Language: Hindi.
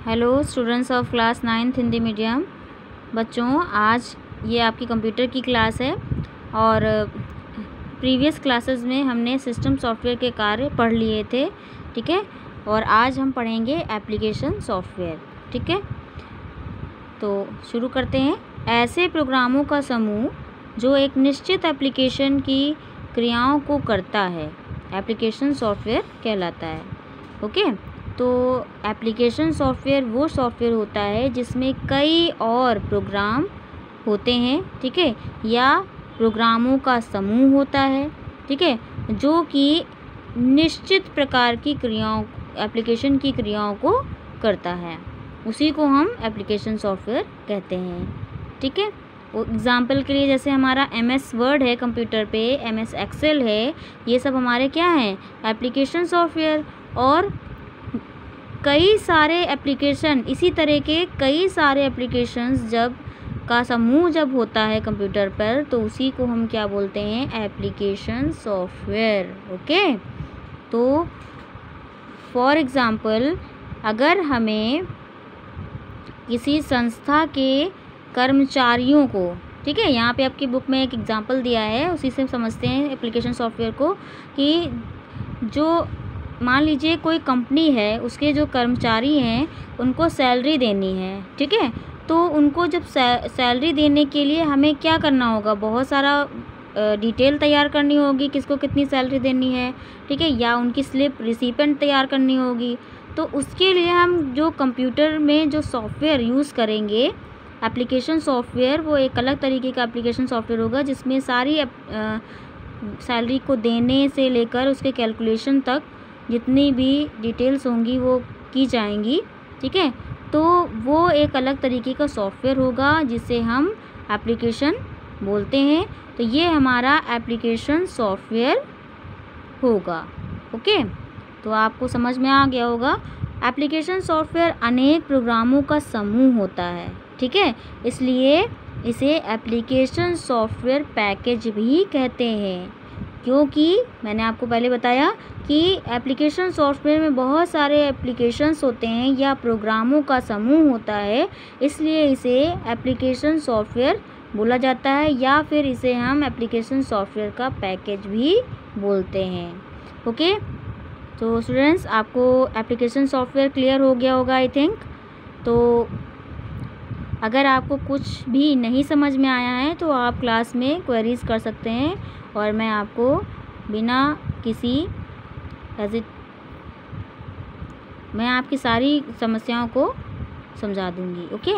Hello students of class 9th Hindi medium बच्चों, आज ये आपकी कंप्यूटर की क्लास है और प्रीवियस क्लासेस में हमने सिस्टम सॉफ्टवेयर के कार्य पढ़ लिए थे। ठीक है, और आज हम पढ़ेंगे एप्लीकेशन सॉफ्टवेयर। ठीक है, तो शुरू करते हैं। ऐसे प्रोग्रामों का समूह जो एक निश्चित एप्लीकेशन की क्रियाओं को करता है एप्लीकेशन सॉफ्टवेयर कहलाता है। ओके, तो एप्लीकेशन सॉफ्टवेयर वो सॉफ्टवेयर होता है जिसमें कई और प्रोग्राम होते हैं, ठीक है, या प्रोग्रामों का समूह होता है, ठीक है, जो कि निश्चित प्रकार की क्रियाओं एप्लीकेशन की क्रियाओं को करता है, उसी को हम एप्लीकेशन सॉफ्टवेयर कहते हैं। ठीक है, एग्ज़ाम्पल के लिए जैसे हमारा MS वर्ड है कंप्यूटर पे, MS एक्सेल है, ये सब हमारे क्या हैं, एप्लीकेशन सॉफ्टवेयर। और कई सारे एप्लीकेशन, इसी तरह के कई सारे एप्लीकेशंस जब का समूह जब होता है कंप्यूटर पर, तो उसी को हम क्या बोलते हैं, एप्लीकेशन सॉफ्टवेयर। ओके, तो फॉर एग्ज़ाम्पल अगर हमें किसी संस्था के कर्मचारियों को, ठीक है, यहाँ पे आपकी बुक में एक एग्ज़ाम्पल दिया है, उसी से समझते हैं एप्लीकेशन सॉफ्टवेयर को, कि जो मान लीजिए कोई कंपनी है, उसके जो कर्मचारी हैं उनको सैलरी देनी है, ठीक है, तो उनको जब सैलरी देने के लिए हमें क्या करना होगा, बहुत सारा डिटेल तैयार करनी होगी, किसको कितनी सैलरी देनी है, ठीक है, या उनकी स्लिप रिसिपेंट तैयार करनी होगी। तो उसके लिए हम जो कंप्यूटर में जो सॉफ्टवेयर यूज़ करेंगे एप्लीकेशन सॉफ्टवेयर, वो एक अलग तरीके का एप्लीकेशन सॉफ्टवेयर होगा जिसमें सारी सैलरी को देने से लेकर उसके कैलकुलेशन तक जितनी भी डिटेल्स होंगी वो की जाएंगी। ठीक है, तो वो एक अलग तरीके का सॉफ्टवेयर होगा जिसे हम एप्लीकेशन बोलते हैं। तो ये हमारा एप्लीकेशन सॉफ्टवेयर होगा। ओके, तो आपको समझ में आ गया होगा। एप्लीकेशन सॉफ्टवेयर अनेक प्रोग्रामों का समूह होता है, ठीक है, इसलिए इसे एप्लीकेशन सॉफ्टवेयर पैकेज भी कहते हैं, क्योंकि मैंने आपको पहले बताया कि एप्लीकेशन सॉफ्टवेयर में बहुत सारे एप्लीकेशंस होते हैं या प्रोग्रामों का समूह होता है, इसलिए इसे एप्लीकेशन सॉफ्टवेयर बोला जाता है, या फिर इसे हम एप्लीकेशन सॉफ्टवेयर का पैकेज भी बोलते हैं। ओके, तो स्टूडेंट्स, आपको एप्लीकेशन सॉफ्टवेयर क्लियर हो गया होगा आई थिंक। तो अगर आपको कुछ भी नहीं समझ में आया है तो आप क्लास में क्वेरीज कर सकते हैं और मैं आपको बिना किसी मैं आपकी सारी समस्याओं को समझा दूंगी। ओके।